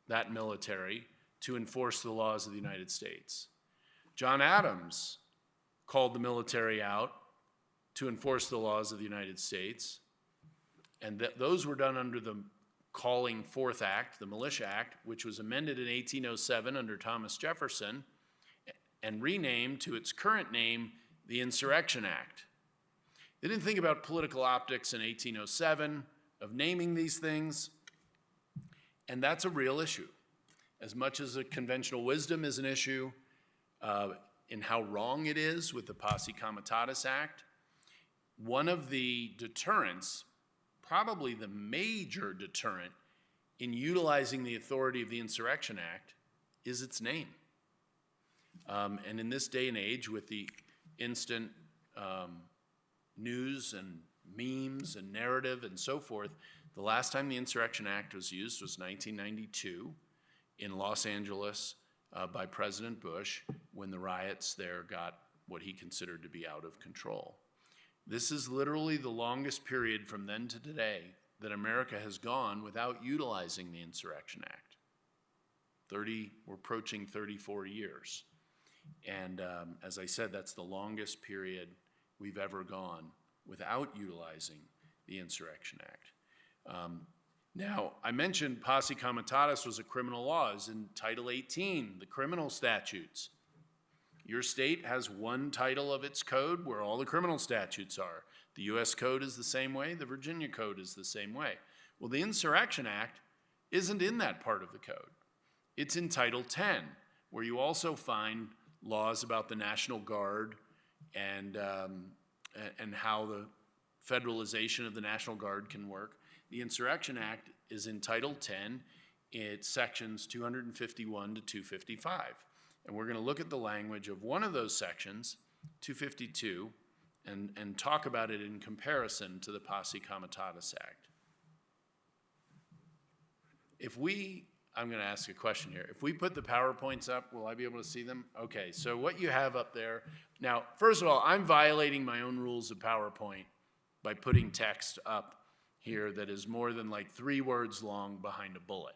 that military to enforce the laws of the United States. John Adams called the military out to enforce the laws of the United States, and those were done under the Calling Forth Act, the Militia Act, which was amended in 1807 under Thomas Jefferson and renamed to its current name, the Insurrection Act. They didn't think about political optics in 1807 of naming these things, and that's a real issue. As much as the conventional wisdom is an issue in how wrong it is with the Posse Comitatus Act, one of the deterrents, probably the major deterrent in utilizing the authority of the Insurrection Act, is its name. And in this day and age, with the instant news and memes and narrative and so forth, the last time the Insurrection Act was used was 1992 in Los Angeles by President Bush, when the riots there got what he considered to be out of control. This is literally the longest period from then to today that America has gone without utilizing the Insurrection Act. We're approaching 34 years. And as I said, that's the longest period we've ever gone without utilizing the Insurrection Act. Now, I mentioned Posse Comitatus was a criminal law. It's in Title 18, the criminal statutes. Your state has one title of its code where all the criminal statutes are. The US Code is the same way, the Virginia Code is the same way. Well, the Insurrection Act isn't in that part of the code. It's in Title 10, where you also find laws about the National Guard and how the federalization of the National Guard can work. The Insurrection Act is in Title 10. It's sections 251 to 255. And we're going to look at the language of one of those sections, 252, and talk about it in comparison to the Posse Comitatus Act. I'm going to ask a question here. If we put the PowerPoints up, will I be able to see them? Okay, so what you have up there, now, first of all, I'm violating my own rules of PowerPoint by putting text up here that is more than like 3 words long behind a bullet.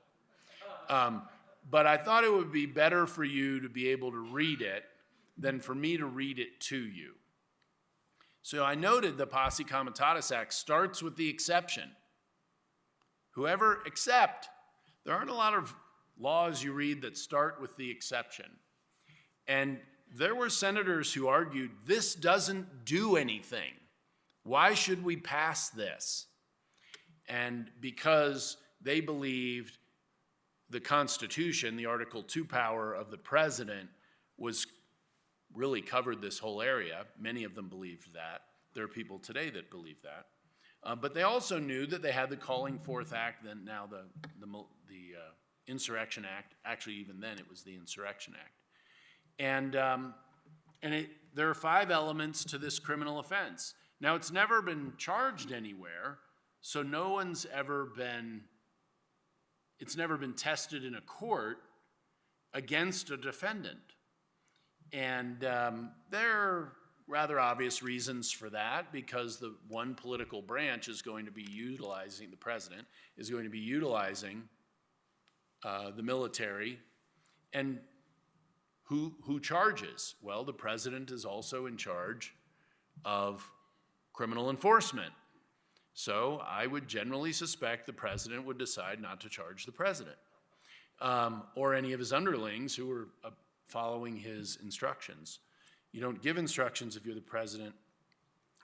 But I thought it would be better for you to be able to read it than for me to read it to you. So I noted the Posse Comitatus Act starts with the exception. Whoever except. There aren't a lot of laws you read that start with the exception. And there were senators who argued, this doesn't do anything. Why should we pass this? And because they believed the Constitution, the Article 2 power of the president, was really covered this whole area. Many of them believed that. There are people today that believe that. But they also knew that they had the Calling Forth Act, and now the Insurrection Act. Actually, even then, it was the Insurrection Act. And there are 5 elements to this criminal offense. Now, it's never been charged anywhere, so it's never been tested in a court against a defendant. And there are rather obvious reasons for that, because the one political branch is going to be utilizing, the president is going to be utilizing the military. And who charges? Well, the president is also in charge of criminal enforcement. So I would generally suspect the president would decide not to charge the president or any of his underlings who are following his instructions. You don't give instructions if you're the president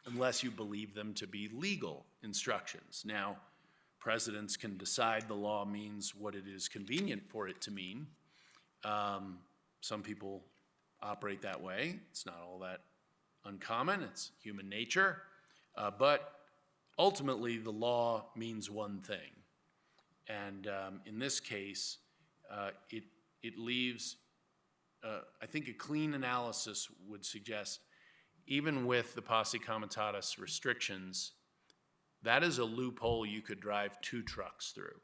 unless you believe them to be legal instructions. Now, presidents can decide the law means what it is convenient for it to mean. Some people operate that way. It's not all that uncommon. It's human nature. But ultimately, the law means one thing. And in this case, it leaves, I think a clean analysis would suggest, even with the Posse Comitatus restrictions, that is a loophole you could drive 2 trucks through,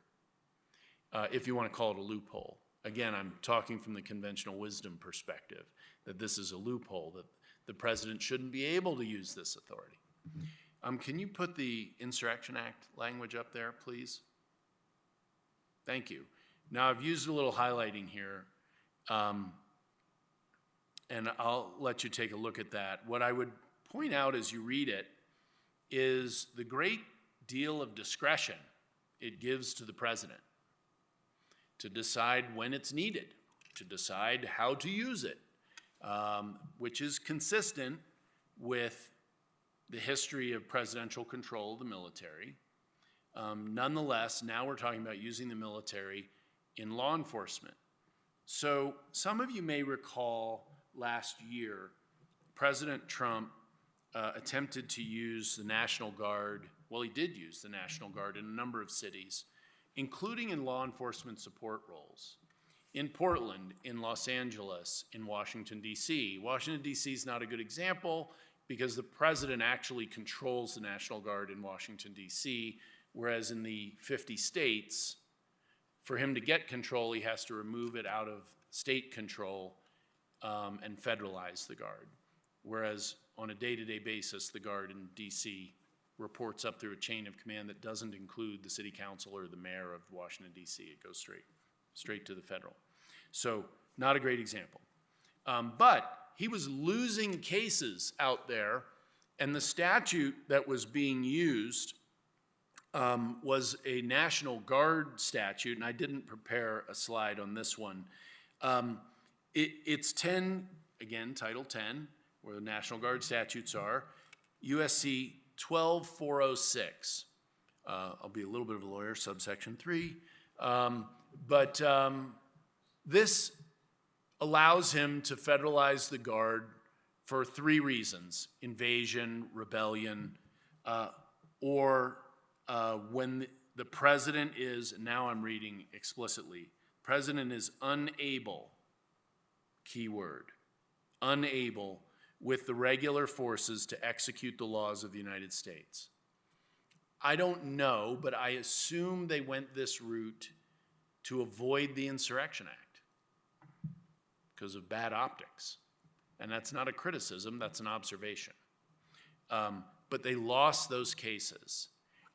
if you want to call it a loophole. Again, I'm talking from the conventional wisdom perspective, that this is a loophole, that the president shouldn't be able to use this authority. Can you put the Insurrection Act language up there, please? Thank you. Now, I've used a little highlighting here, and I'll let you take a look at that. What I would point out as you read it is the great deal of discretion it gives to the president to decide when it's needed, to decide how to use it, which is consistent with the history of presidential control of the military. Nonetheless, now we're talking about using the military in law enforcement. So some of you may recall last year, President Trump attempted to use the National Guard. Well, he did use the National Guard in a number of cities, including in law enforcement support roles. In Portland, in Los Angeles, in Washington, D.C. Washington, D.C. is not a good example because the president actually controls the National Guard in Washington, D.C., whereas in the 50 states, for him to get control, he has to remove it out of state control and federalize the Guard. Whereas on a day-to-day basis, the Guard in D.C. reports up through a chain of command that doesn't include the city council or the mayor of Washington, D.C. It goes straight to the federal. So not a great example. But he was losing cases out there, and the statute that was being used was a National Guard statute, and I didn't prepare a slide on this one. It's 10, again, Title 10, where the National Guard statutes are, USC 12406. I'll be a little bit of a lawyer, subsection 3. But this allows him to federalize the Guard for 3 reasons: invasion, rebellion, or when the president is, now I'm reading explicitly, president is unable, keyword, unable with the regular forces to execute the laws of the United States. I don't know, but I assume they went this route to avoid the Insurrection Act because of bad optics. And that's not a criticism, that's an observation. But they lost those cases.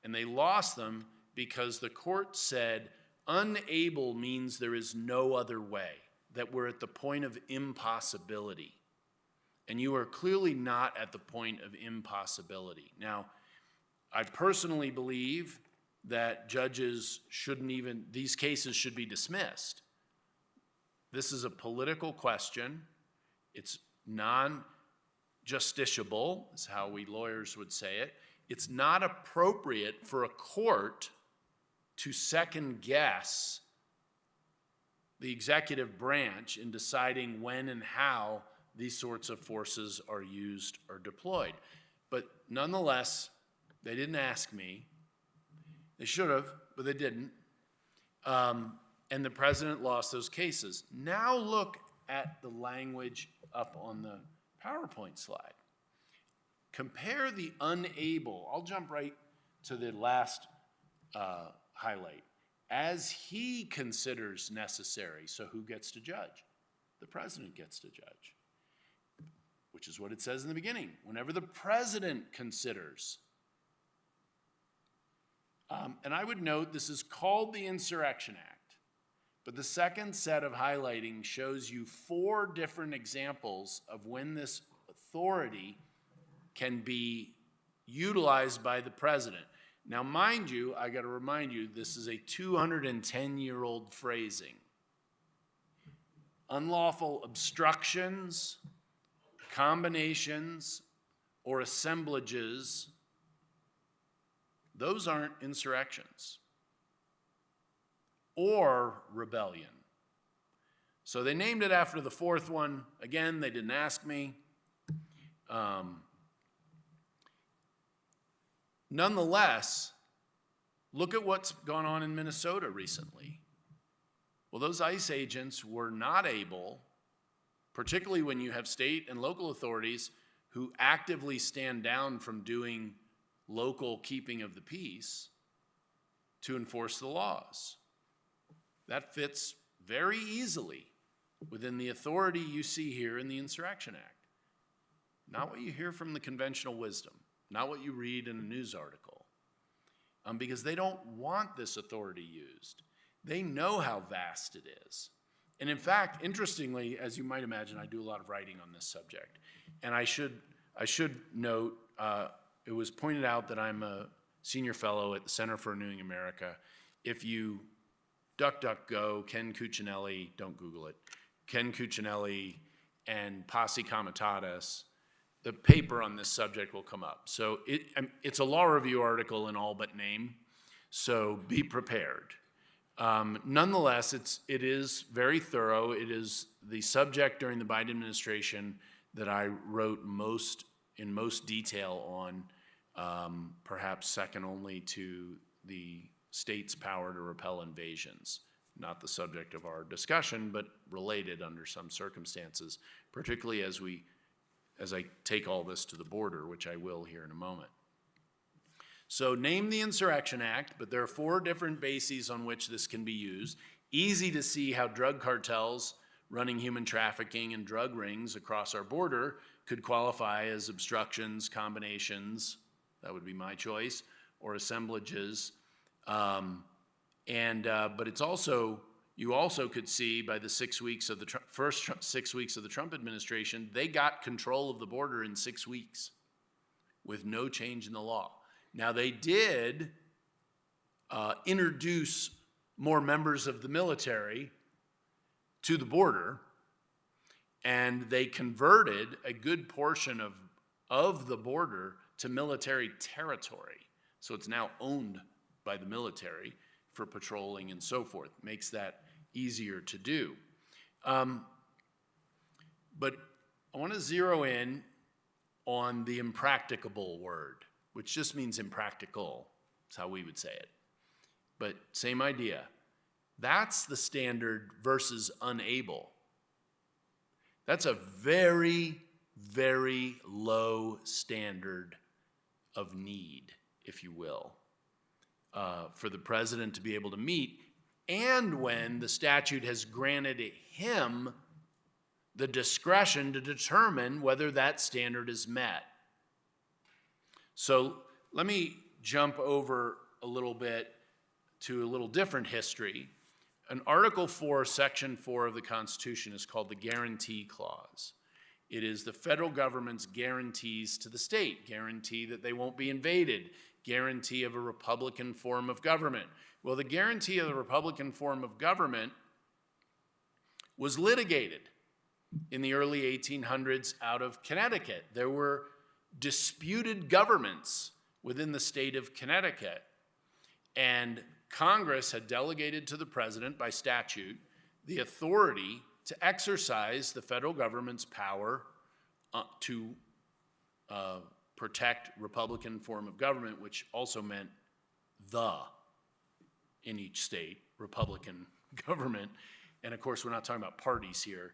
And they lost them because the court said unable means there is no other way, that we're at the point of impossibility. And you are clearly not at the point of impossibility. Now, I personally believe that judges shouldn't even, these cases should be dismissed. This is a political question. It's non-justiciable, is how we lawyers would say it. It's not appropriate for a court to second guess the executive branch in deciding when and how these sorts of forces are used or deployed. But nonetheless, they didn't ask me. They should have, but they didn't. And the president lost those cases. Now look at the language up on the PowerPoint slide. Compare the unable, I'll jump right to the last highlight. As he considers necessary, so who gets to judge? The president gets to judge, which is what it says in the beginning. Whenever the president considers. And I would note this is called the Insurrection Act, but the second set of highlighting shows you 4 different examples of when this authority can be utilized by the president. Now, mind you, I got to remind you, this is a 210-year-old phrasing. Unlawful obstructions, combinations, or assemblages, those aren't insurrections or rebellion. So they named it after the 4th one. Again, they didn't ask me. Nonetheless, look at what's gone on in Minnesota recently. Well, those ICE agents were not able, particularly when you have state and local authorities who actively stand down from doing local keeping of the peace, to enforce the laws. That fits very easily within the authority you see here in the Insurrection Act. Not what you hear from the conventional wisdom. Not what you read in a news article, because they don't want this authority used. They know how vast it is. And in fact, interestingly, as you might imagine, I do a lot of writing on this subject. And I should note, it was pointed out that I'm a senior fellow at the Center for Renewing America. If you DuckDuckGo, Ken Cuccinelli, don't Google it, Ken Cuccinelli and Posse Comitatus, the paper on this subject will come up. So it's a law review article in all but name, so be prepared. Nonetheless, it is very thorough. It is the subject during the Biden administration that I wrote in most detail on, perhaps second only to the state's power to repel invasions. Not the subject of our discussion, but related under some circumstances, particularly as I take all this to the border, which I will here in a moment. So name the Insurrection Act, but there are 4 different bases on which this can be used. Easy to see how drug cartels running human trafficking and drug rings across our border could qualify as obstructions, combinations, that would be my choice, or assemblages. But it's also, you also could see by the 6 weeks of the first 6 weeks of the Trump administration, they got control of the border in 6 weeks with no change in the law. Now they did introduce more members of the military to the border, and they converted a good portion of the border to military territory. So it's now owned by the military for patrolling and so forth. Makes that easier to do. But I want to zero in on the impracticable word, which just means impractical. That's how we would say it. But same idea. That's the standard versus unable. That's a very, very low standard of need, if you will, for the president to be able to meet, and when the statute has granted him the discretion to determine whether that standard is met. So let me jump over a little bit to a little different history. An Article 4, Section 4 of the Constitution is called the Guarantee Clause. It is the federal government's guarantees to the state, guarantee that they won't be invaded, guarantee of a Republican form of government. Well, the guarantee of the Republican form of government was litigated in the early 1800s out of Connecticut. There were disputed governments within the state of Connecticut, and Congress had delegated to the president by statute the authority to exercise the federal government's power to protect Republican form of government, which also meant in each state, Republican government. And of course, we're not talking about parties here,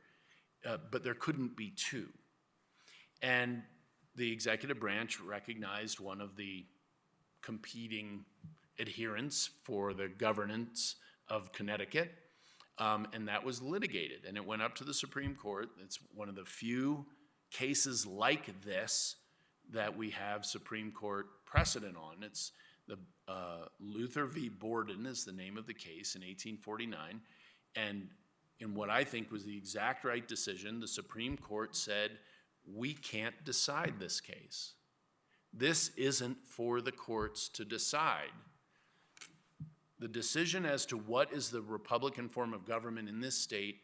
but there couldn't be two. And the executive branch recognized one of the competing adherents for the governance of Connecticut, and that was litigated, and it went up to the Supreme Court. It's one of the few cases like this that we have Supreme Court precedent on. It's the Luther v. Borden is the name of the case in 1849, and in what I think was the exact right decision, the Supreme Court said, we can't decide this case. This isn't for the courts to decide. The decision as to what is the Republican form of government in this state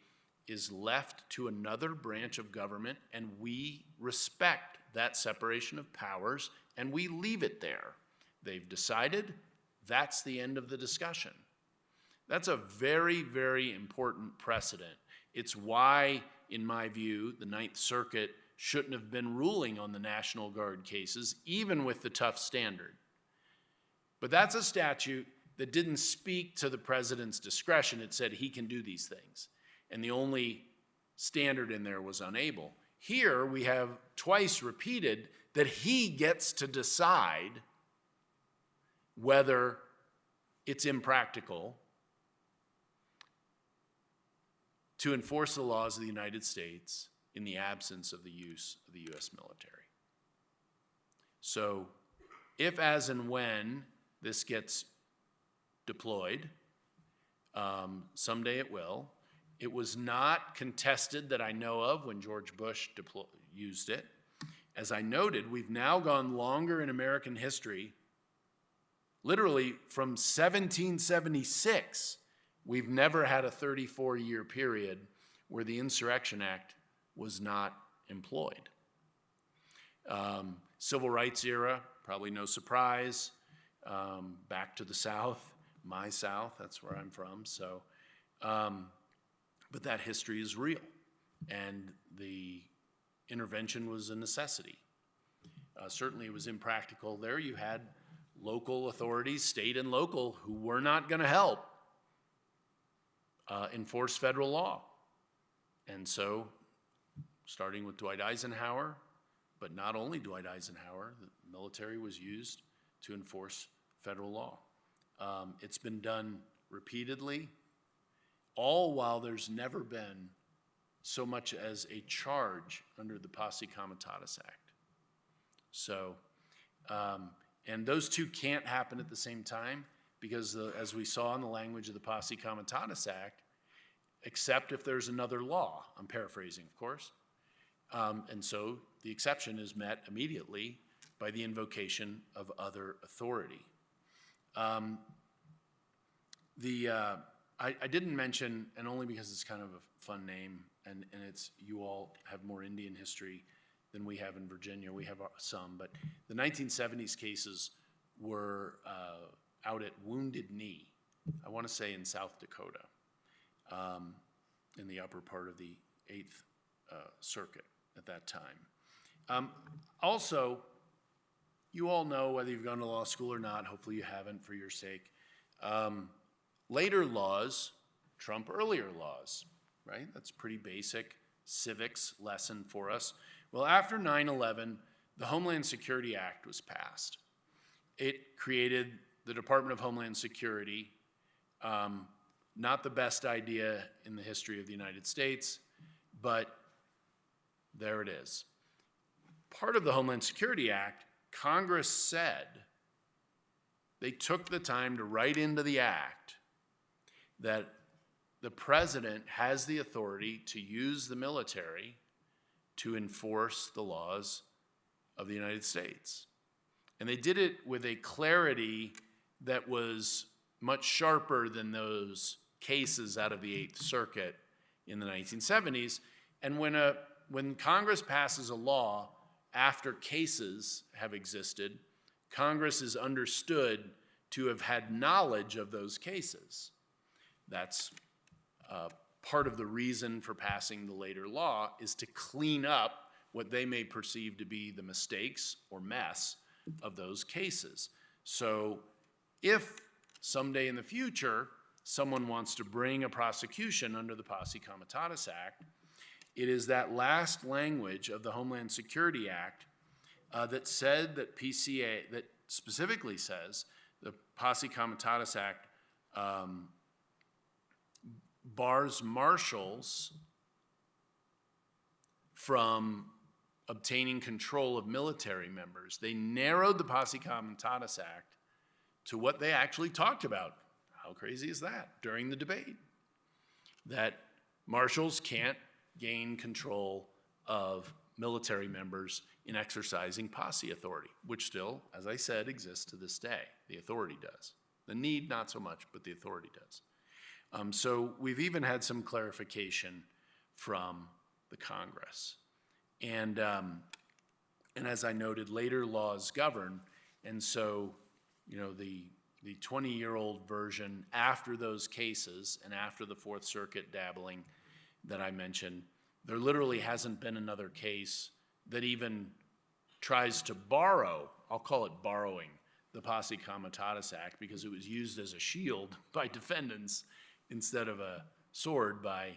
is left to another branch of government, and we respect that separation of powers, and we leave it there. They've decided, that's the end of the discussion. That's a very, very important precedent. It's why, in my view, the Ninth Circuit shouldn't have been ruling on the National Guard cases, even with the tough standard. But that's a statute that didn't speak to the president's discretion. It said he can do these things. And the only standard in there was unable. Here we have twice repeated that he gets to decide whether it's impractical to enforce the laws of the United States in the absence of the use of the U.S. military. So if, as, and when this gets deployed, Someday it will. It was not contested that I know of when George Bush used it. As I noted, we've now gone longer in American history. Literally from 1776, we've never had a 34-year period where the Insurrection Act was not employed. Civil rights era, probably no surprise. Back to the South, my South, that's where I'm from. So, but that history is real, and the intervention was a necessity. Certainly it was impractical there. You had local authorities, state and local, who were not going to help enforce federal law. And so, starting with Dwight Eisenhower, but not only Dwight Eisenhower, the military was used to enforce federal law. It's been done repeatedly, all while there's never been so much as a charge under the Posse Comitatus Act. So, and those two can't happen at the same time because as we saw in the language of the Posse Comitatus Act, except if there's another law, I'm paraphrasing, of course. And so the exception is met immediately by the invocation of other authority. I didn't mention, and only because it's kind of a fun name, and it's, you all have more Indian history than we have in Virginia. We have some, but the 1970s cases were out at Wounded Knee, I want to say in South Dakota, in the upper part of the 8th Circuit at that time. Also, you all know, whether you've gone to law school or not, hopefully you haven't for your sake, later laws trump earlier laws, right? That's a pretty basic civics lesson for us. Well, after 9/11, the Homeland Security Act was passed. It created the Department of Homeland Security, not the best idea in the history of the United States, but there it is. Part of the Homeland Security Act, Congress said, they took the time to write into the act that the president has the authority to use the military to enforce the laws of the United States. And they did it with a clarity that was much sharper than those cases out of the 8th Circuit in the 1970s. And when Congress passes a law after cases have existed, Congress is understood to have had knowledge of those cases. That's part of the reason for passing the later law, is to clean up what they may perceive to be the mistakes or mess of those cases. So if someday in the future someone wants to bring a prosecution under the Posse Comitatus Act, it is that last language of the Homeland Security Act that said that PCA, that specifically says the Posse Comitatus Act bars marshals from obtaining control of military members. They narrowed the Posse Comitatus Act to what they actually talked about. How crazy is that? During the debate, that marshals can't gain control of military members in exercising posse authority, which still, as I said, exists to this day. The authority does. The need, not so much, but the authority does. So we've even had some clarification from the Congress. And as I noted, later laws govern, and so, you know, the 20-year-old version after those cases and after the Fourth Circuit dabbling that I mentioned, there literally hasn't been another case that even tries to borrow, I'll call it borrowing, the Posse Comitatus Act, because it was used as a shield by defendants instead of a sword by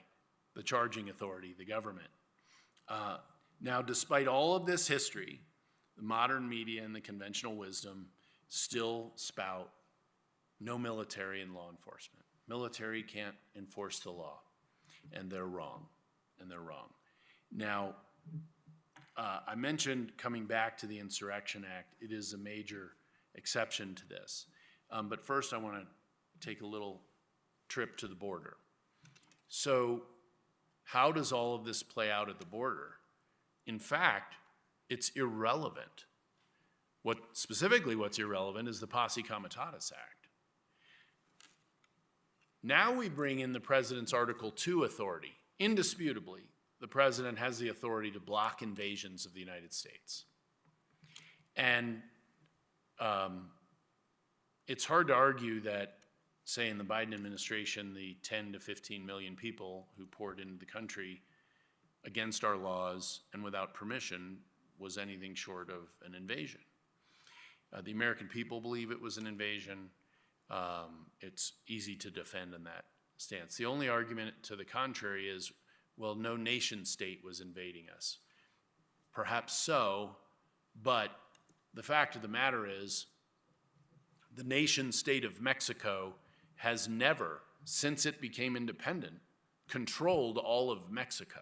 the charging authority, the government. Now, despite all of this history, the modern media and the conventional wisdom still spout no military in law enforcement. Military can't enforce the law, and they're wrong, and they're wrong. Now, I mentioned coming back to the Insurrection Act. It is a major exception to this. But first, I want to take a little trip to the border. So how does all of this play out at the border? In fact, it's irrelevant. Specifically what's irrelevant is the Posse Comitatus Act. Now we bring in the president's Article 2 authority. Indisputably, the president has the authority to block invasions of the United States. And it's hard to argue that, say, in the Biden administration, the 10 to 15 million people who poured into the country against our laws and without permission was anything short of an invasion. The American people believe it was an invasion. It's easy to defend in that stance. The only argument to the contrary is, well, no nation state was invading us. Perhaps so, but the fact of the matter is the nation state of Mexico has never, since it became independent, controlled all of Mexico.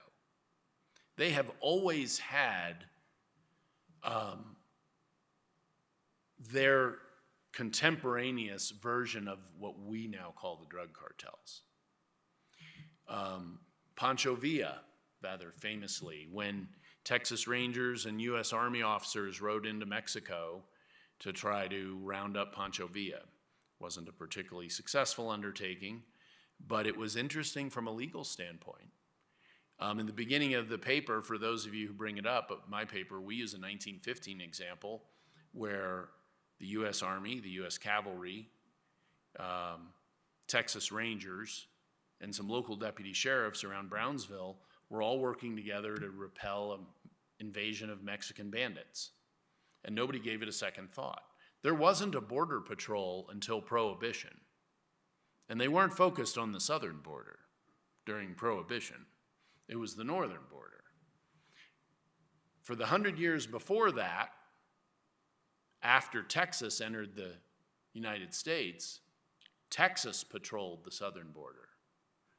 They have always had their contemporaneous version of what we now call the drug cartels. Pancho Villa, rather famously, when Texas Rangers and U.S. Army officers rode into Mexico to try to round up Pancho Villa. Wasn't a particularly successful undertaking, but it was interesting from a legal standpoint. In the beginning of the paper, for those of you who bring it up, my paper, we use a 1915 example where the U.S. Army, the U.S. Cavalry, Texas Rangers, and some local deputy sheriffs around Brownsville were all working together to repel an invasion of Mexican bandits. And nobody gave it a second thought. There wasn't a border patrol until Prohibition. And they weren't focused on the southern border during Prohibition. It was the northern border. For the 100 years before that, after Texas entered the United States, Texas patrolled the southern border.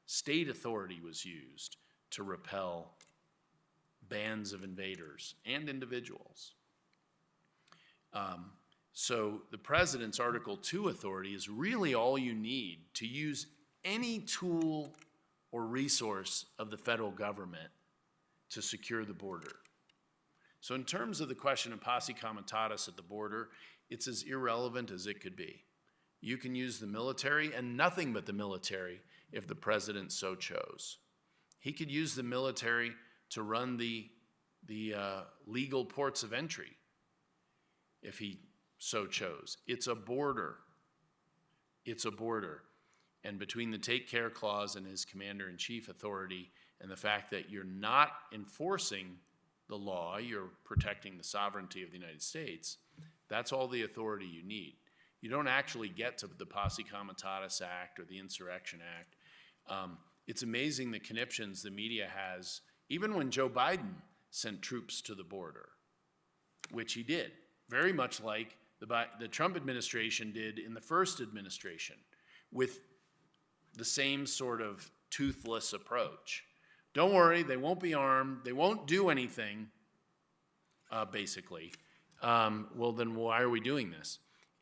State authority was used to repel bands of invaders and individuals. So the president's Article 2 authority is really all you need to use any tool or resource of the federal government to secure the border. So in terms of the question of Posse Comitatus at the border, it's as irrelevant as it could be. You can use the military and nothing but the military if the president so chose. He could use the military to run the legal ports of entry if he so chose. It's a border. It's a border. And between the Take Care Clause and his commander-in-chief authority and the fact that you're not enforcing the law, you're protecting the sovereignty of the United States, that's all the authority you need. You don't actually get to the Posse Comitatus Act or the Insurrection Act. It's amazing the conniptions the media has, even when Joe Biden sent troops to the border, which he did, very much like the Trump administration did in the first administration, with the same sort of toothless approach. Don't worry, they won't be armed, they won't do anything, basically. Well, then why are we doing this?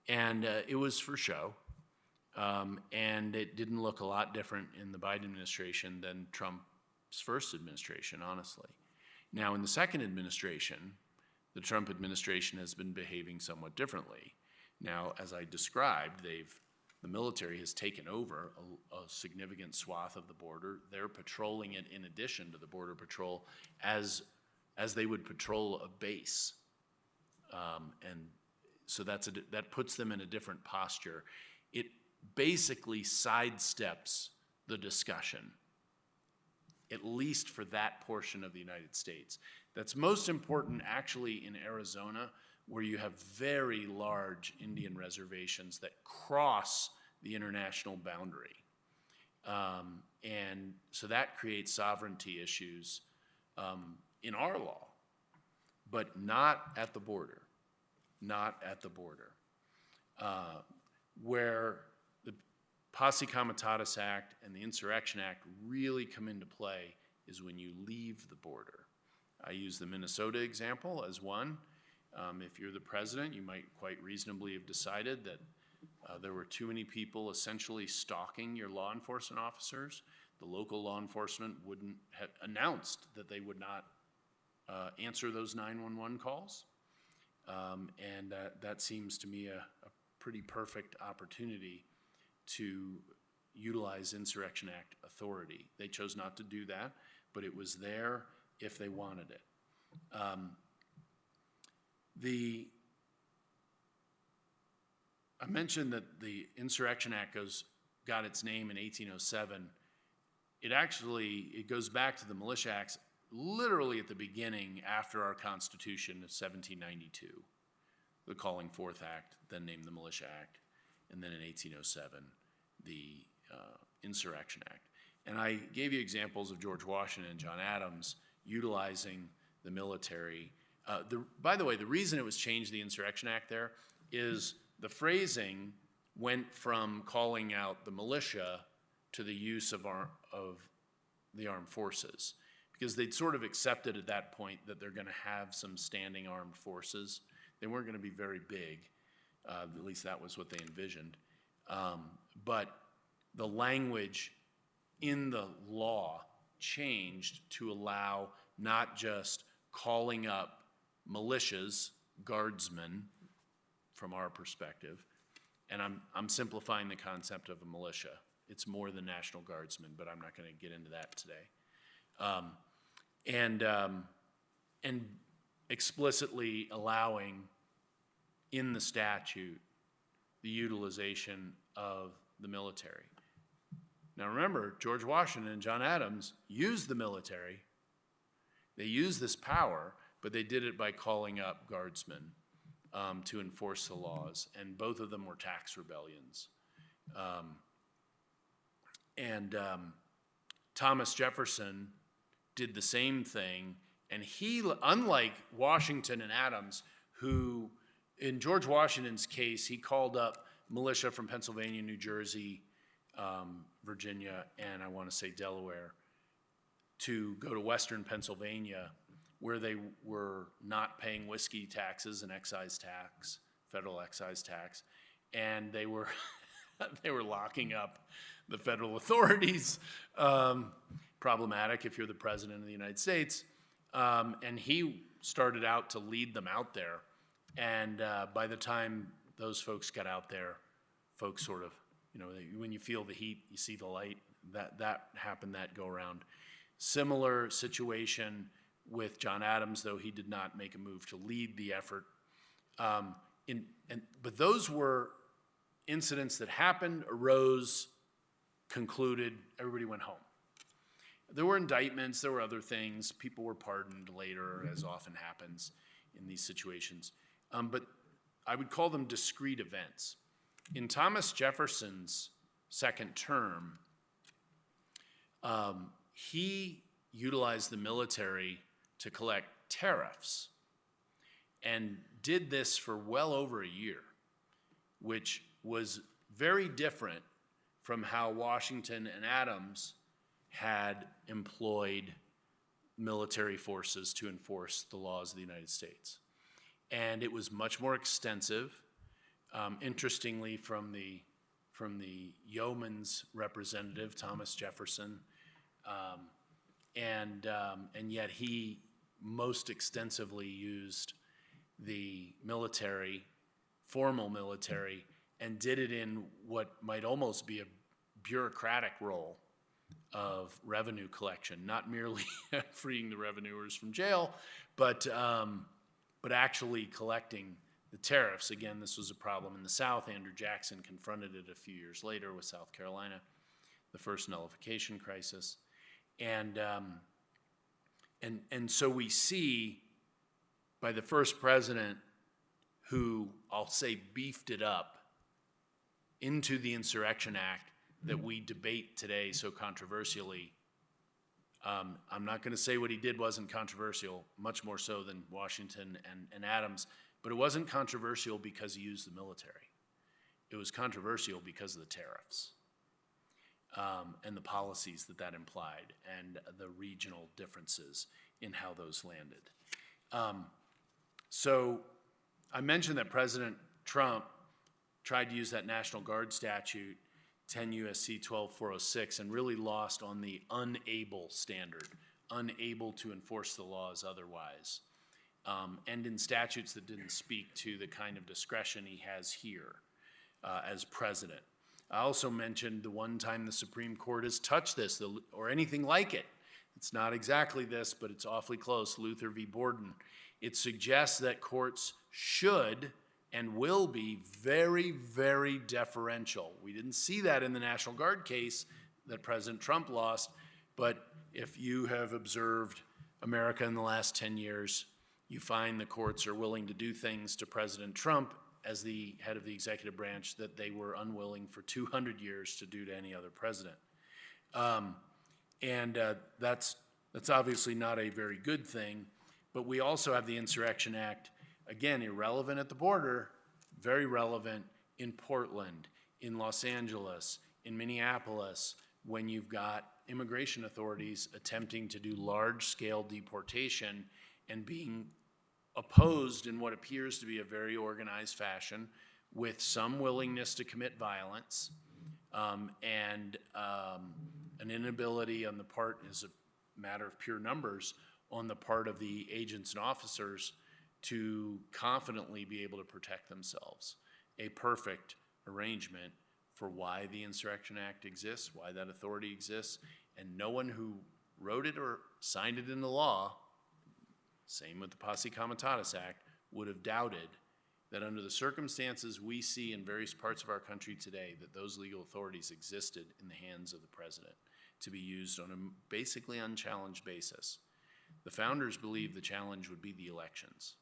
And it was for show, and it didn't look a lot different in the Biden administration than Trump's first administration, honestly. Now, in the second administration, the Trump administration has been behaving somewhat differently. Now, as I described, the military has taken over a significant swath of the border. They're patrolling it in addition to the Border Patrol as they would patrol a base. And so that puts them in a different posture. It basically sidesteps the discussion, at least for that portion of the United States. That's most important actually in Arizona, where you have very large Indian reservations that cross the international boundary. And so that creates sovereignty issues in our law, but not at the border. Not at the border. Where the Posse Comitatus Act and the Insurrection Act really come into play is when you leave the border. I use the Minnesota example as one. If you're the president, you might quite reasonably have decided that There were too many people essentially stalking your law enforcement officers. The local law enforcement wouldn't have announced that they would not answer those 911 calls. And that seems to me a pretty perfect opportunity to utilize Insurrection Act authority. They chose not to do that, but it was there if they wanted it. I mentioned that the Insurrection Act got its name in 1807. It goes back to the Militia Acts literally at the beginning after our Constitution of 1792. The Calling Forth Act, then named the Militia Act, and then in 1807, the Insurrection Act. And I gave you examples of George Washington and John Adams utilizing the military. By the way, the reason it was changed, the Insurrection Act there, is the phrasing went from calling out the militia to the use of the armed forces, because they'd sort of accepted at that point that they're going to have some standing armed forces. They weren't going to be very big, at least that was what they envisioned. But the language in the law changed to allow not just calling up militias, guardsmen, from our perspective, and I'm simplifying the concept of a militia. It's more than National Guardsmen, but I'm not going to get into that today. And explicitly allowing in the statute the utilization of the military. Now remember, George Washington and John Adams used the military. They used this power, but they did it by calling up guardsmen to enforce the laws, and both of them were tax rebellions. Thomas Jefferson did the same thing, and he, unlike Washington and Adams, who, in George Washington's case, he called up militia from Pennsylvania, New Jersey, Virginia, and I want to say Delaware, to go to Western Pennsylvania, where they were not paying whiskey taxes and excise tax, federal excise tax, and they were they were locking up the federal authorities. Problematic if you're the president of the United States. And he started out to lead them out there. And by the time those folks got out there, folks sort of, when you feel the heat, you see the light. That happened that go around. Similar situation with John Adams, though he did not make a move to lead the effort. But those were incidents that happened, arose, concluded, everybody went home. There were indictments, there were other things, people were pardoned later, as often happens in these situations. But I would call them discrete events. In Thomas Jefferson's second term, he utilized the military to collect tariffs and did this for well over a year, which was very different from how Washington and Adams had employed military forces to enforce the laws of the United States. And it was much more extensive. Interestingly, from the yeoman's representative, Thomas Jefferson, and yet he most extensively used the military, formal military, and did it in what might almost be a bureaucratic role of revenue collection, not merely freeing the revenuers from jail, but actually collecting the tariffs. Again, this was a problem in the South. Andrew Jackson confronted it a few years later with South Carolina, the first nullification crisis. And so we see by the first president who, I'll say, beefed it up into the Insurrection Act that we debate today so controversially. I'm not going to say what he did wasn't controversial, much more so than Washington and Adams, but it wasn't controversial because he used the military. It was controversial because of the tariffs and the policies that implied and the regional differences in how those landed. So I mentioned that President Trump tried to use that National Guard statute, 10 U.S.C. 12406, and really lost on the unable standard, unable to enforce the laws otherwise, and in statutes that didn't speak to the kind of discretion he has here as president. I also mentioned the one time the Supreme Court has touched this, or anything like it. It's not exactly this, but it's awfully close, Luther v. Borden. It suggests that courts should and will be very, very deferential. We didn't see that in the National Guard case that President Trump lost, but if you have observed America in the last 10 years, you find the courts are willing to do things to President Trump as the head of the executive branch that they were unwilling for 200 years to do to any other president. That's obviously not a very good thing, but we also have the Insurrection Act, again, irrelevant at the border, very relevant in Portland, in Los Angeles, in Minneapolis, when you've got immigration authorities attempting to do large-scale deportation and being opposed in what appears to be a very organized fashion with some willingness to commit violence and an inability on the part, as a matter of pure numbers, on the part of the agents and officers to confidently be able to protect themselves. A perfect arrangement for why the Insurrection Act exists, why that authority exists, and no one who wrote it or signed it into law, same with the Posse Comitatus Act, would have doubted that under the circumstances we see in various parts of our country today, that those legal authorities existed in the hands of the president to be used on a basically unchallenged basis. The founders believed the challenge would be the elections.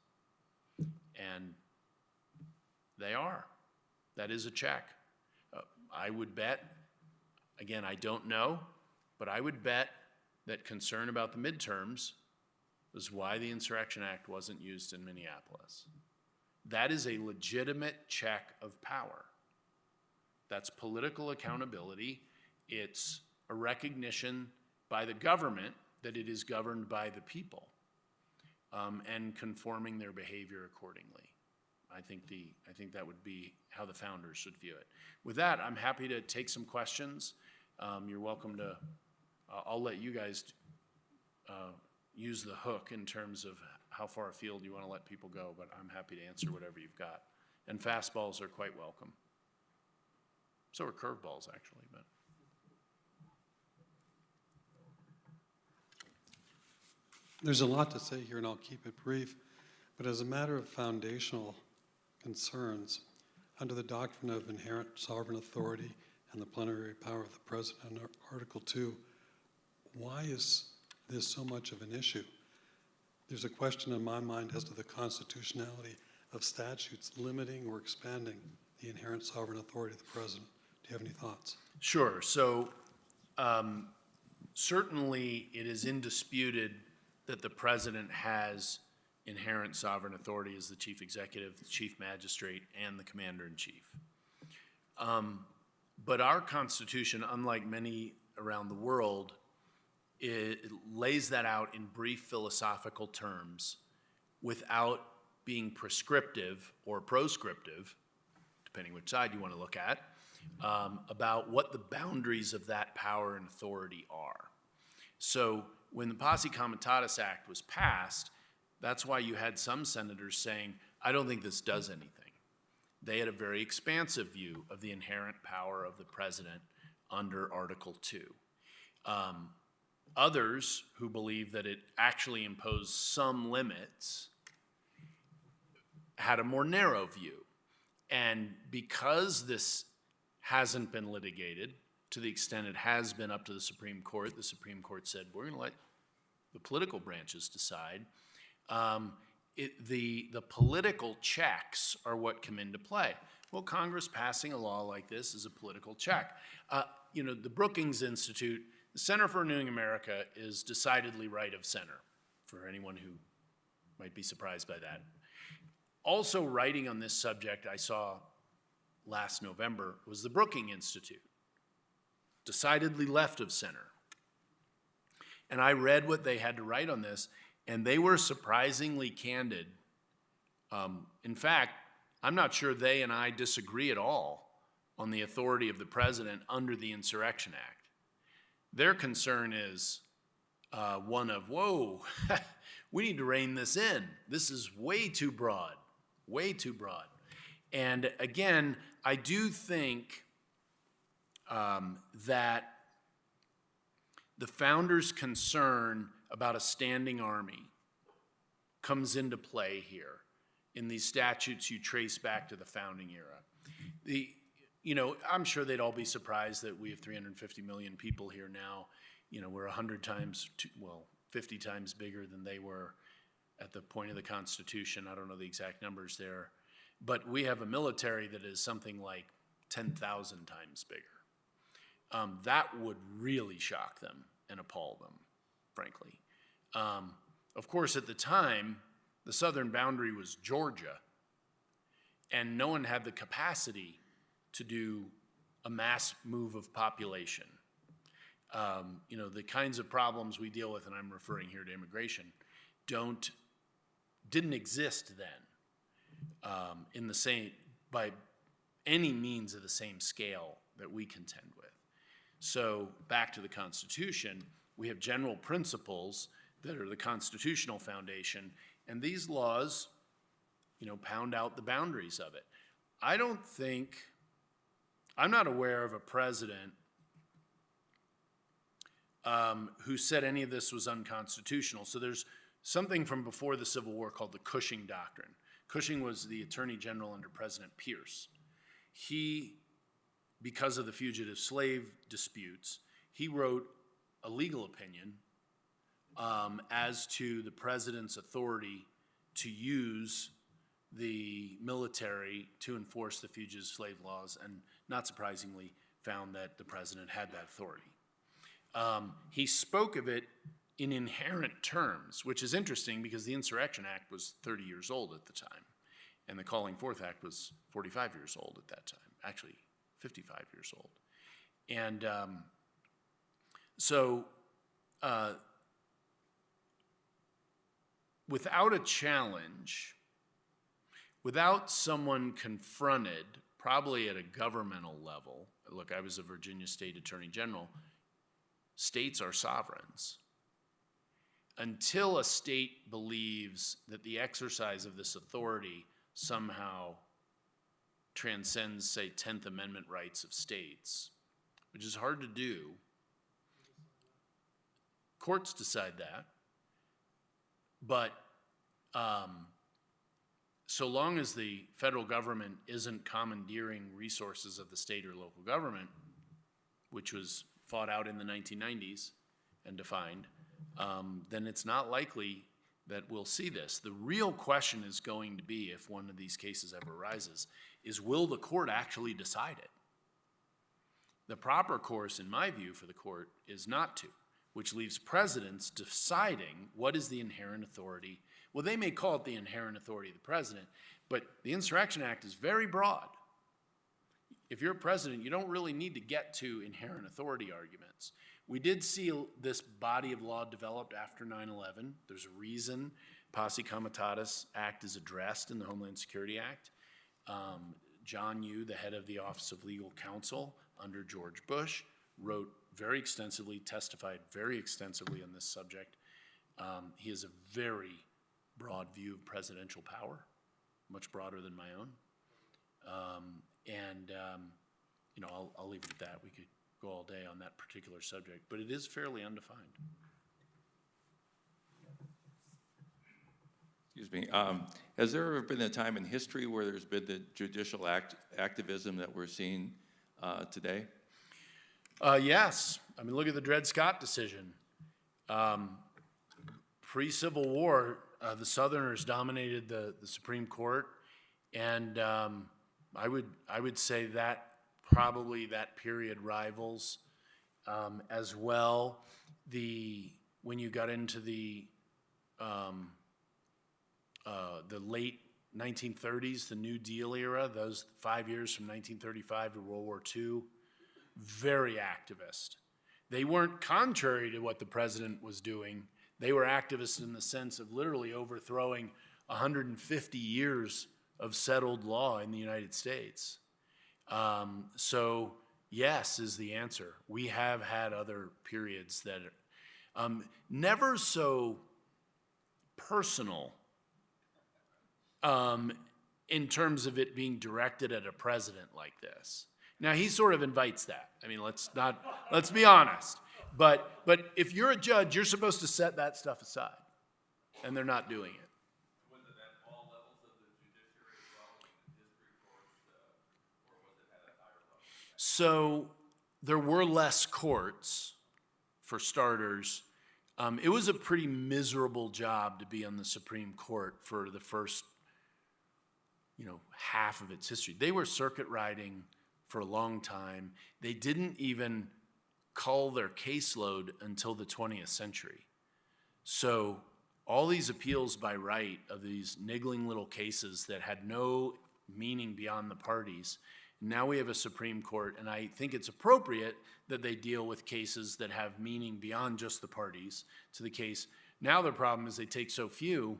And they are. That is a check. I would bet, again, I don't know, but I would bet that concern about the midterms was why the Insurrection Act wasn't used in Minneapolis. That is a legitimate check of power. That's political accountability. It's a recognition by the government that it is governed by the people, and conforming their behavior accordingly. I think that would be how the founders should view it. With that, I'm happy to take some questions. You're welcome to, I'll let you guys use the hook in terms of how far afield you want to let people go, but I'm happy to answer whatever you've got. And fastballs are quite welcome. So are curveballs, actually, but. There's a lot to say here, and I'll keep it brief, but as a matter of foundational concerns, under the doctrine of inherent sovereign authority and the plenary power of the President under Article 2, why is this so much of an issue? There's a question in my mind as to the constitutionality of statutes limiting or expanding the inherent sovereign authority of the President. Do you have any thoughts? Sure. So certainly it is indisputed that the president has inherent sovereign authority as the chief executive, the chief magistrate, and the commander-in-chief. But our Constitution, unlike many around the world, it lays that out in brief philosophical terms without being prescriptive or proscriptive, depending which side you want to look at, about what the boundaries of that power and authority are. So when the Posse Comitatus Act was passed, that's why you had some senators saying, I don't think this does anything. They had a very expansive view of the inherent power of the president under Article 2. Others who believe that it actually imposed some limits had a more narrow view. And because this hasn't been litigated, to the extent it has been up to the Supreme Court said, we're going to let the political branches decide. The political checks are what come into play. Well, Congress passing a law like this is a political check. The Brookings Institute, the Center for Renewing America, is decidedly right of center, for anyone who might be surprised by that. Also writing on this subject, I saw last November, was the Brookings Institute, decidedly left of center. And I read what they had to write on this, and they were surprisingly candid. In fact, I'm not sure they and I disagree at all on the authority of the president under the Insurrection Act. Their concern is one of, whoa, we need to rein this in. This is way too broad, way too broad. And again, I do think that the founders' concern about a standing army comes into play here in these statutes you trace back to the founding era. I'm sure they'd all be surprised that we have 350 million people here now. We're 100 times, 50 times bigger than they were at the point of the Constitution. I don't know the exact numbers there. But we have a military that is something like 10,000 times bigger. That would really shock them and appall them, frankly. Of course, at the time, the southern boundary was Georgia, and no one had the capacity to do a mass move of population. The kinds of problems we deal with, and I'm referring here to immigration, didn't exist then by any means of the same scale that we contend with. So back to the Constitution, we have general principles that are the constitutional foundation, and these laws, pound out the boundaries of it. I'm not aware of a president who said any of this was unconstitutional. So there's something from before the Civil War called the Cushing Doctrine. Cushing was the Attorney General under President Pierce. He, because of the fugitive slave disputes, he wrote a legal opinion as to the president's authority to use the military to enforce the fugitive slave laws, and not surprisingly found that the president had that authority. He spoke of it in inherent terms, which is interesting because the Insurrection Act was 30 years old at the time, and the Calling Forth Act was 45 years old at that time, actually 55 years old. And without a challenge, without someone confronted, probably at a governmental level, look, I was a Virginia State Attorney General, states are sovereigns. Until a state believes that the exercise of this authority somehow transcends, say, 10th Amendment rights of states, which is hard to do, courts decide that, but so long as the federal government isn't commandeering resources of the state or local government, which was fought out in the 1990s and defined, then it's not likely that we'll see this. The real question is going to be, if one of these cases ever arises, is will the court actually decide it? The proper course, in my view, for the court is not to, which leaves presidents deciding what is the inherent authority. Well, they may call it the inherent authority of the president, but the Insurrection Act is very broad. If you're a president, you don't really need to get to inherent authority arguments. We did see this body of law developed after 9/11. There's a reason Posse Comitatus Act is addressed in the Homeland Security Act. John Yoo, the head of the Office of Legal Counsel under George Bush, wrote very extensively, testified very extensively on this subject. He has a very broad view of presidential power, much broader than my own. I'll leave it at that. We could go all day on that particular subject, but it is fairly undefined. Excuse me. Has there ever been a time in history where there's been the judicial activism that we're seeing today? Yes. I mean, look at the Dred Scott decision. Pre-Civil War, the Southerners dominated the Supreme Court, and I would say that probably that period rivals as well. When you got into the late 1930s, the New Deal era, those 5 years from 1935 to World War II, very activist. They weren't contrary to what the president was doing. They were activists in the sense of literally overthrowing 150 years of settled law in the United States. So yes is the answer. We have had other periods that are never so personal in terms of it being directed at a president like this. Now, he sort of invites that. I mean, let's be honest. But if you're a judge, you're supposed to set that stuff aside, and they're not doing it. Was it at all levels of the judiciary as well, in the district courts, or was it at a higher level? So there were less courts, for starters. It was a pretty miserable job to be on the Supreme Court for the first, half of its history. They were circuit riding for a long time. They didn't even cull their caseload until the 20th century. So all these appeals by right of these niggling little cases that had no meaning beyond the parties. Now we have a Supreme Court, and I think it's appropriate that they deal with cases that have meaning beyond just the parties to the case. Now the problem is they take so few.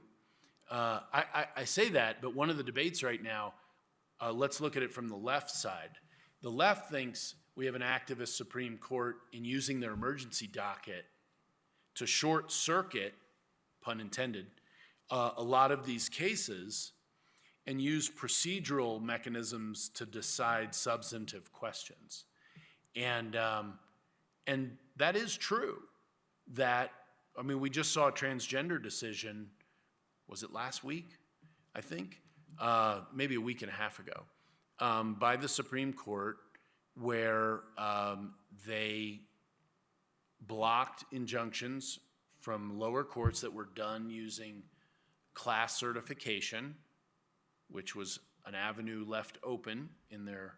I say that, but one of the debates right now, let's look at it from the left side. The left thinks we have an activist Supreme Court in using their emergency docket to short circuit, pun intended, a lot of these cases and use procedural mechanisms to decide substantive questions. And that is true. We just saw a transgender decision, was it last week, I think? Maybe a week and a half ago, by the Supreme Court, where they blocked injunctions from lower courts that were done using class certification, which was an avenue left open in their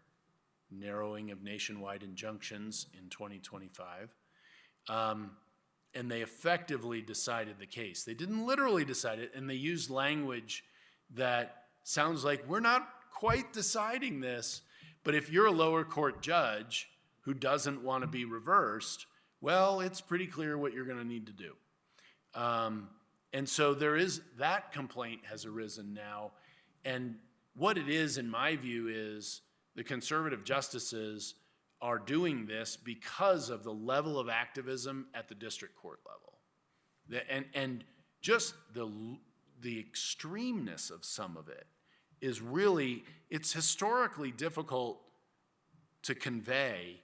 narrowing of nationwide injunctions in 2025. And they effectively decided the case. They didn't literally decide it, and they used language that sounds like we're not quite deciding this, but if you're a lower court judge who doesn't want to be reversed, well, it's pretty clear what you're going to need to do. And so that complaint has arisen now. And what it is, in my view, is the conservative justices are doing this because of the level of activism at the district court level. And just the extremeness of some of it is really, it's historically difficult to convey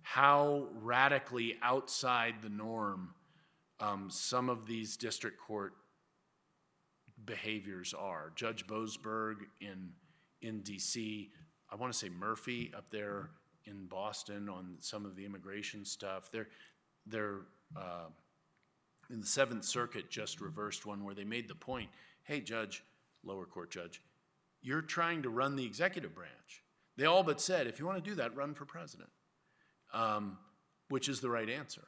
how radically outside the norm some of these district court behaviors are. Judge Boasberg in D.C., I want to say Murphy up there in Boston on some of the immigration stuff. They're in the Seventh Circuit just reversed one where they made the point, hey, judge, lower court judge, you're trying to run the executive branch. They all but said, if you want to do that, run for president, which is the right answer.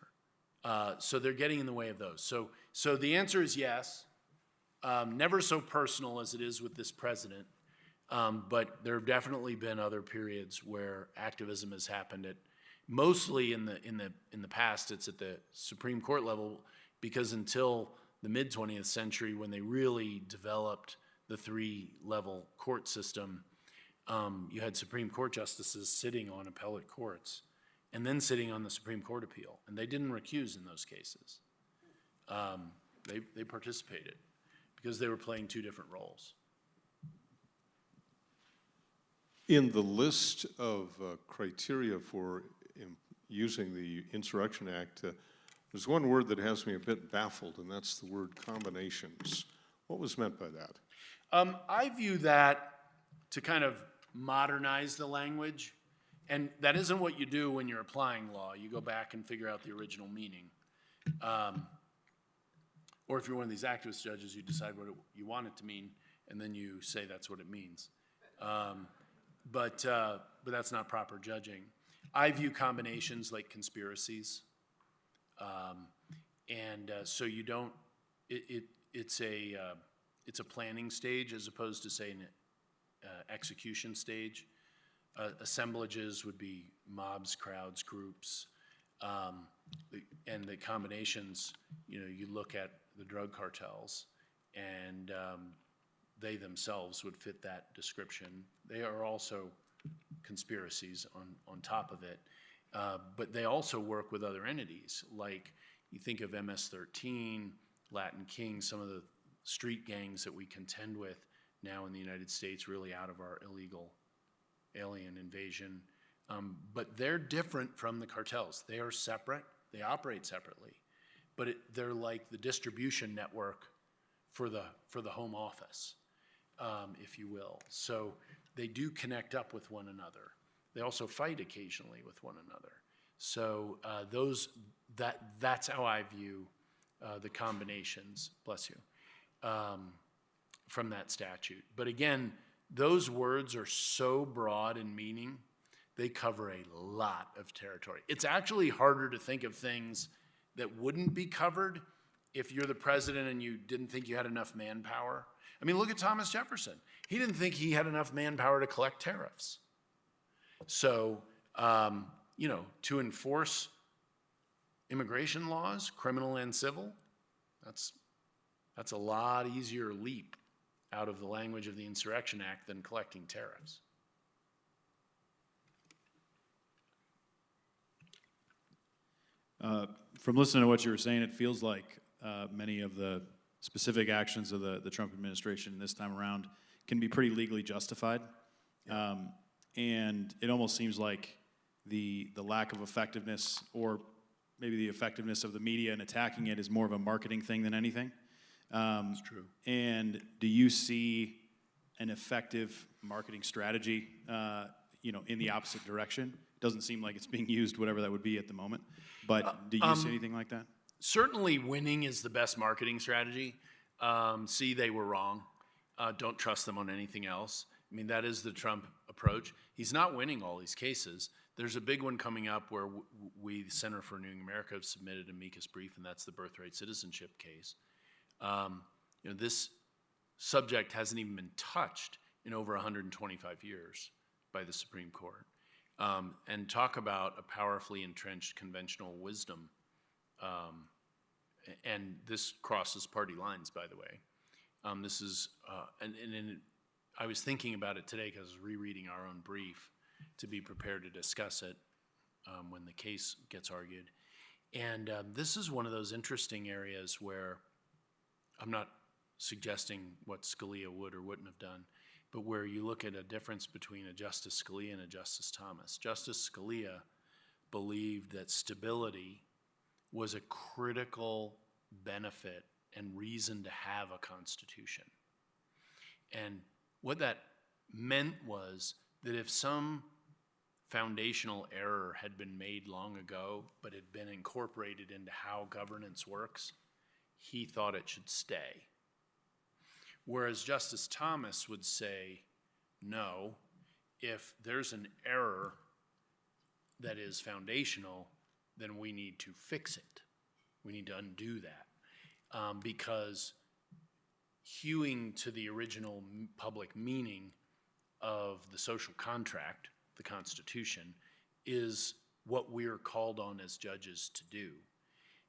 So they're getting in the way of those. So the answer is yes, never so personal as it is with this president, but there have definitely been other periods where activism has happened mostly in the past. It's at the Supreme Court level, because until the mid 20th century, when they really developed the 3-level court system, you had Supreme Court justices sitting on appellate courts and then sitting on the Supreme Court appeal, and they didn't recuse in those cases. They participated because they were playing 2 different roles. In the list of criteria for using the Insurrection Act, there's one word that has me a bit baffled, and that's the word combinations. What was meant by that? I view that to kind of modernize the language, and that isn't what you do when you're applying law. You go back and figure out the original meaning. Or if you're one of these activist judges, you decide what you want it to mean, and then you say that's what it means. But that's not proper judging. I view combinations like conspiracies. So you don't, it's a planning stage as opposed to, say, an execution stage. Assemblages would be mobs, crowds, groups. And the combinations, you look at the drug cartels, and they themselves would fit that description. They are also conspiracies on top of it. But they also work with other entities, like you think of MS-13, Latin Kings, some of the street gangs that we contend with now in the United States, really out of our illegal alien invasion. But they're different from the cartels. They are separate. They operate separately. But they're like the distribution network for the home office, if you will. So they do connect up with one another. They also fight occasionally with one another. So that's how I view the combinations, bless you, from that statute. But again, those words are so broad in meaning, they cover a lot of territory. It's actually harder to think of things that wouldn't be covered if you're the president and you didn't think you had enough manpower. I mean, look at Thomas Jefferson. He didn't think he had enough manpower to collect tariffs. So, to enforce immigration laws, criminal and civil, that's a lot easier leap out of the language of the Insurrection Act than collecting tariffs. From listening to what you were saying, it feels like many of the specific actions of the Trump administration this time around can be pretty legally justified. And it almost seems like the lack of effectiveness, or maybe the effectiveness of the media in attacking it, is more of a marketing thing than anything. That's true. And do you see an effective marketing strategy, in the opposite direction? Doesn't seem like it's being used, whatever that would be at the moment. But do you see anything like that? Certainly winning is the best marketing strategy. See, they were wrong. Don't trust them on anything else. I mean, that is the Trump approach. He's not winning all these cases. There's a big one coming up where we, the Center for Renewing America, have submitted an amicus brief, and that's the birthright citizenship case. This subject hasn't even been touched in over 125 years by the Supreme Court. And talk about a powerfully entrenched conventional wisdom. And this crosses party lines, by the way. This is, I was thinking about it today because I was rereading our own brief to be prepared to discuss it when the case gets argued. And this is one of those interesting areas where I'm not suggesting what Scalia would or wouldn't have done, but where you look at a difference between a Justice Scalia and a Justice Thomas. Justice Scalia believed that stability was a critical benefit and reason to have a constitution. And what that meant was that if some foundational error had been made long ago, but had been incorporated into how governance works, he thought it should stay. Whereas Justice Thomas would say, no, if there's an error that is foundational, then we need to fix it. We need to undo that. Because hewing to the original public meaning of the social contract, the Constitution, is what we're called on as judges to do.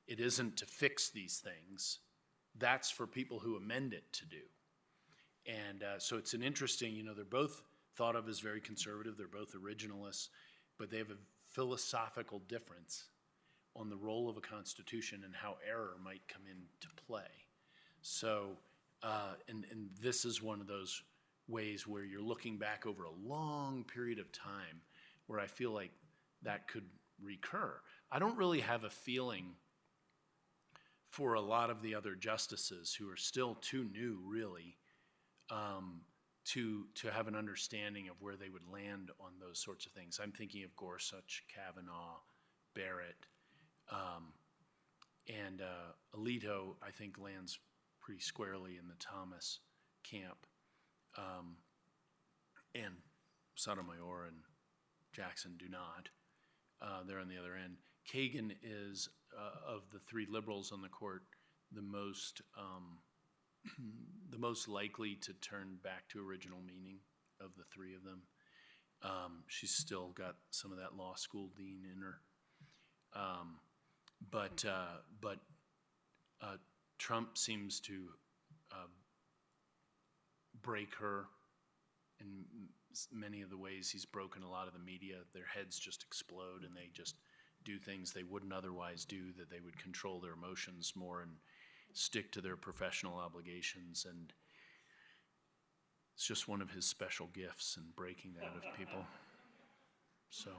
It isn't to fix these things. That's for people who amend it to do. And so it's an interesting, they're both thought of as very conservative, they're both originalists, but they have a philosophical difference on the role of a constitution and how error might come into play. So, and this is one of those ways where you're looking back over a long period of time where I feel like that could recur. I don't really have a feeling for a lot of the other justices who are still too new, really, to have an understanding of where they would land on those sorts of things. I'm thinking of Gorsuch, Kavanaugh, Barrett, and Alito, I think, lands pretty squarely in the Thomas camp. And Sotomayor and Jackson do not. They're on the other end. Kagan is, of the three liberals on the court, the most likely to turn back to original meaning of the three of them. She's still got some of that law school dean in her. But Trump seems to break her in many of the ways he's broken a lot of the media. Their heads just explode and they just do things they wouldn't otherwise do, that they would control their emotions more and stick to their professional obligations. And it's just one of his special gifts in breaking that of people. So,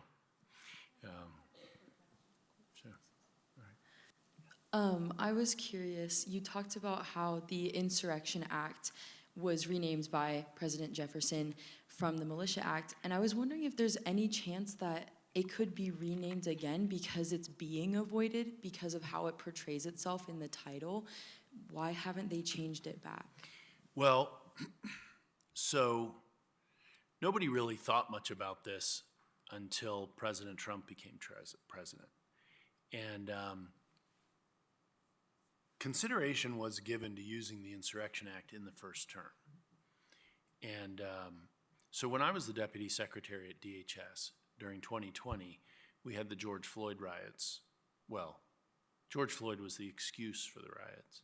sure. I was curious, you talked about how the Insurrection Act was renamed by President Jefferson from the Militia Act, and I was wondering if there's any chance that it could be renamed again because it's being avoided because of how it portrays itself in the title. Why haven't they changed it back? Well, so nobody really thought much about this until President Trump became president. And consideration was given to using the Insurrection Act in the first term. And so when I was the deputy secretary at DHS during 2020, we had the George Floyd riots. Well, George Floyd was the excuse for the riots.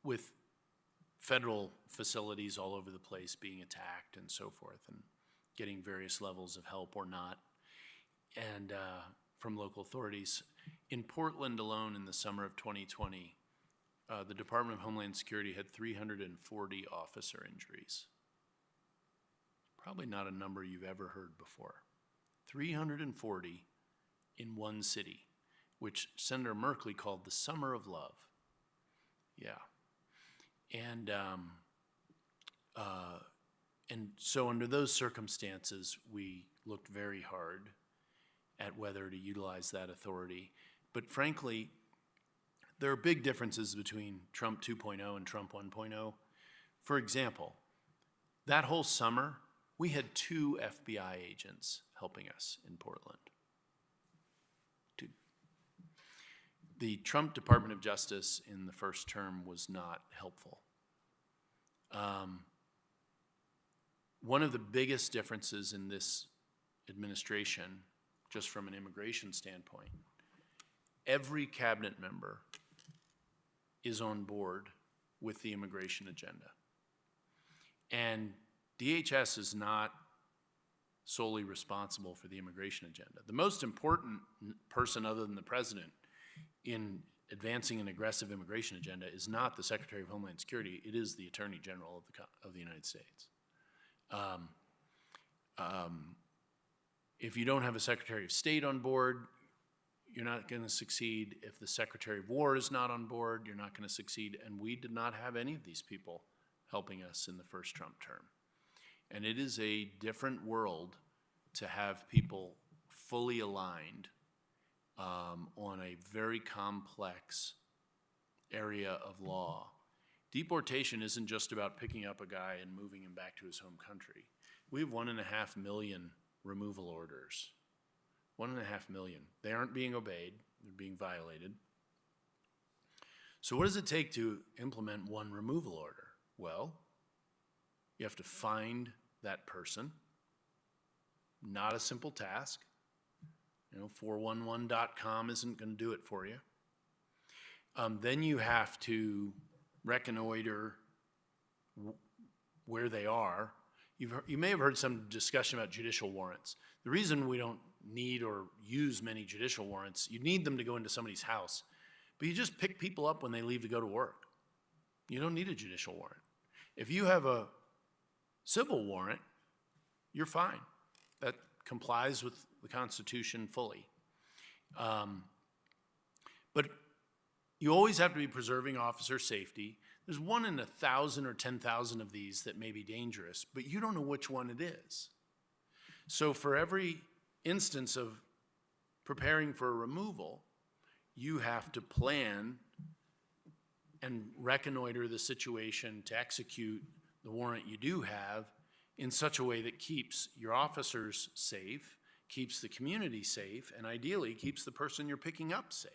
With federal facilities all over the place being attacked and so forth, and getting various levels of help or not, and from local authorities. In Portland alone in the summer of 2020, the Department of Homeland Security had 340 officer injuries. Probably not a number you've ever heard before. 340 in one city, which Senator Merkley called the Summer of Love. Yeah. And so under those circumstances, we looked very hard at whether to utilize that authority. But frankly, there are big differences between Trump 2.0 and Trump 1.0. For example, that whole summer, we had 2 FBI agents helping us in Portland. 2. The Trump Department of Justice in the first term was not helpful. One of the biggest differences in this administration, just from an immigration standpoint, every cabinet member is on board with the immigration agenda. And DHS is not solely responsible for the immigration agenda. The most important person other than the president in advancing an aggressive immigration agenda is not the Secretary of Homeland Security, it is the Attorney General of the United States. If you don't have a Secretary of State on board, you're not going to succeed. If the Secretary of War is not on board, you're not going to succeed. And we did not have any of these people helping us in the first Trump term. And it is a different world to have people fully aligned on a very complex area of law. Deportation isn't just about picking up a guy and moving him back to his home country. We have 1.5 million removal orders. 1.5 million. They aren't being obeyed, they're being violated. So what does it take to implement one removal order? Well, you have to find that person. Not a simple task. 411.com isn't going to do it for you. Then you have to reconnoiter where they are. You may have heard some discussion about judicial warrants. The reason we don't need or use many judicial warrants, you need them to go into somebody's house, but you just pick people up when they leave to go to work. You don't need a judicial warrant. If you have a civil warrant, you're fine. That complies with the Constitution fully. But you always have to be preserving officer safety. There's 1 in 1,000 or 10,000 of these that may be dangerous, but you don't know which one it is. So for every instance of preparing for a removal, you have to plan and reconnoiter the situation to execute the warrant you do have in such a way that keeps your officers safe, keeps the community safe, and ideally keeps the person you're picking up safe.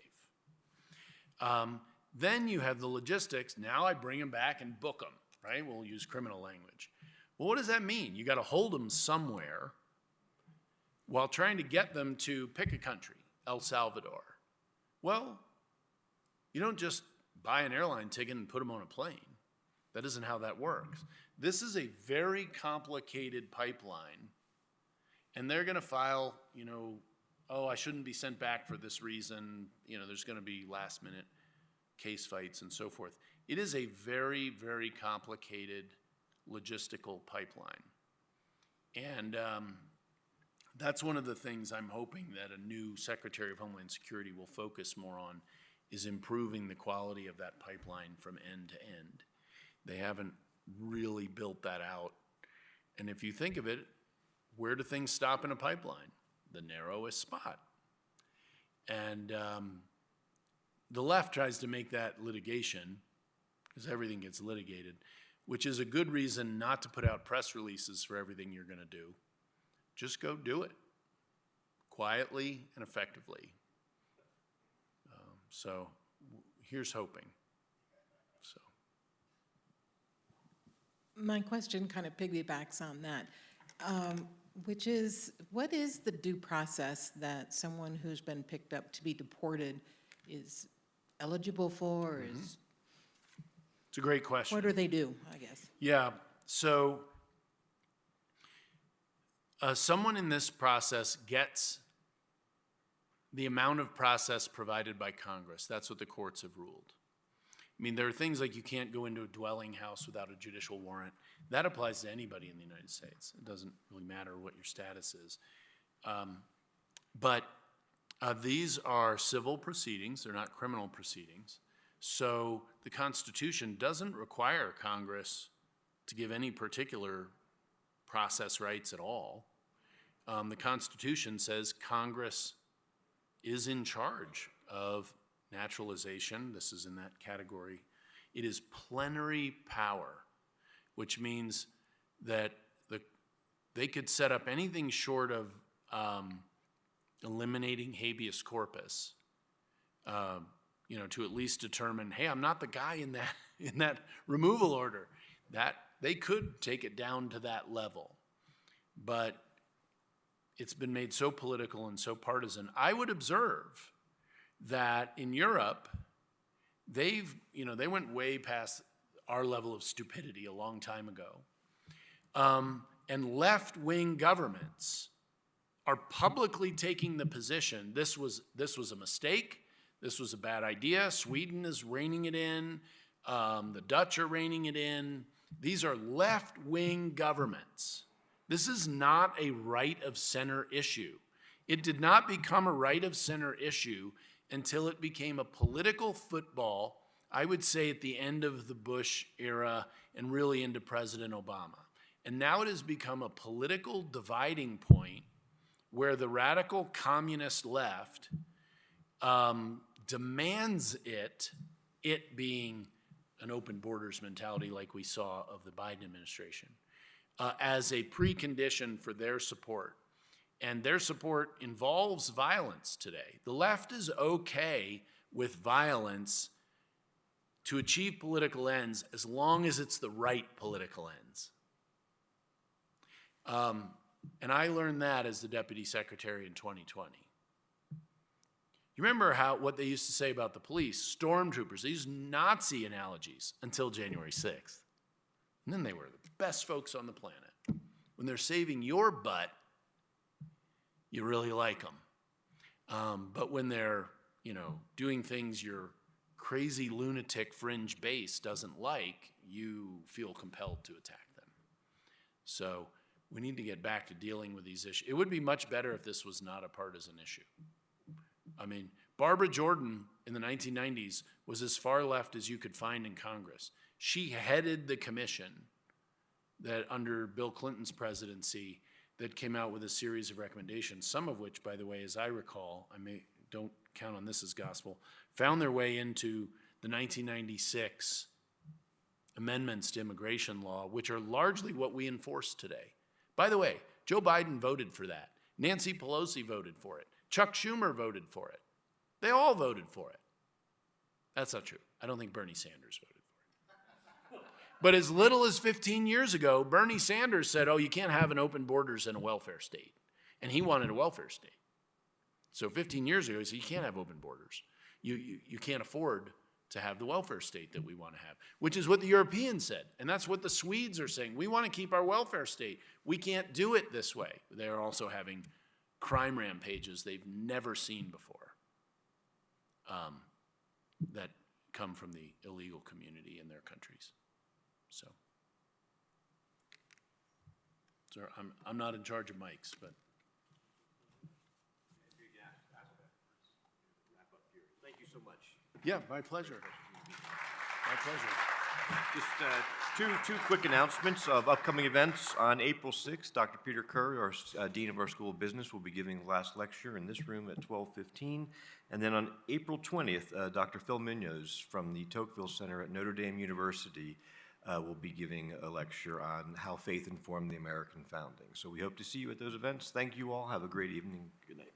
Then you have the logistics. Now I bring them back and book them, right? We'll use criminal language. Well, what does that mean? You got to hold them somewhere while trying to get them to pick a country, El Salvador. Well, you don't just buy an airline ticket and put them on a plane. That isn't how that works. This is a very complicated pipeline, and they're gonna file, oh, I shouldn't be sent back for this reason, there's gonna be last minute case fights and so forth. It is a very, very complicated logistical pipeline. And that's one of the things I'm hoping that a new Secretary of Homeland Security will focus more on, is improving the quality of that pipeline from end to end. They haven't really built that out. And if you think of it, where do things stop in a pipeline? The narrowest spot. And the left tries to make that litigation, because everything gets litigated, which is a good reason not to put out press releases for everything you're gonna do. Just go do it, quietly and effectively. So here's hoping. So. My question kind of piggybacks on that, which is, what is the due process that someone who's been picked up to be deported is eligible for? Or is, It's a great question. what do they do, I guess? Yeah, so someone in this process gets the amount of process provided by Congress. That's what the courts have ruled. I mean, there are things like you can't go into a dwelling house without a judicial warrant. That applies to anybody in the United States. It doesn't really matter what your status is. But these are civil proceedings. They're not criminal proceedings. So the Constitution doesn't require Congress to give any particular process rights at all. The Constitution says Congress is in charge of naturalization. This is in that category. It is plenary power, which means that they could set up anything short of eliminating habeas corpus, to at least determine, hey, I'm not the guy in that removal order. That they could take it down to that level, but it's been made so political and so partisan. I would observe that in Europe, they went way past our level of stupidity a long time ago. And left-wing governments are publicly taking the position, this was a mistake, this was a bad idea, Sweden is reining it in, the Dutch are reining it in. These are left-wing governments. This is not a right of center issue. It did not become a right of center issue until it became a political football, I would say at the end of the Bush era and really into President Obama. And now it has become a political dividing point where the radical communist left demands it being an open borders mentality like we saw of the Biden administration, as a precondition for their support. And their support involves violence today. The left is okay with violence to achieve political ends as long as it's the right political ends. And I learned that as the deputy secretary in 2020. You remember what they used to say about the police? Stormtroopers, they used Nazi analogies until January 6th. And then they were the best folks on the planet. When they're saving your butt, you really like them. But when they're, doing things your crazy lunatic fringe base doesn't like, you feel compelled to attack them. So we need to get back to dealing with these issues. It would be much better if this was not a partisan issue. I mean, Barbara Jordan in the 1990s was as far left as you could find in Congress. She headed the commission that under Bill Clinton's presidency that came out with a series of recommendations, some of which, by the way, as I recall, don't count on this as gospel, found their way into the 1996 amendments to immigration law, which are largely what we enforce today. By the way, Joe Biden voted for that. Nancy Pelosi voted for it. Chuck Schumer voted for it. They all voted for it. That's not true. I don't think Bernie Sanders voted for it. But as little as 15 years ago, Bernie Sanders said, oh, you can't have an open borders in a welfare state. And he wanted a welfare state. So 15 years ago, he said, you can't have open borders. You can't afford to have the welfare state that we want to have, which is what the Europeans said. And that's what the Swedes are saying. We want to keep our welfare state. We can't do it this way. They're also having crime rampages they've never seen before that come from the illegal community in their countries. So I'm not in charge of mics, but. Thank you so much. Yeah, my pleasure. My pleasure. Just two quick announcements of upcoming events. On April 6th, Dr. Peter Kerr, our Dean of our School of Business, will be giving the last lecture in this room at 12:15. And then on April 20th, Dr. Phil Munoz from the Tocqueville Center at Notre Dame University will be giving a lecture on how faith informed the American founding. So we hope to see you at those events. Thank you all. Have a great evening. Good night.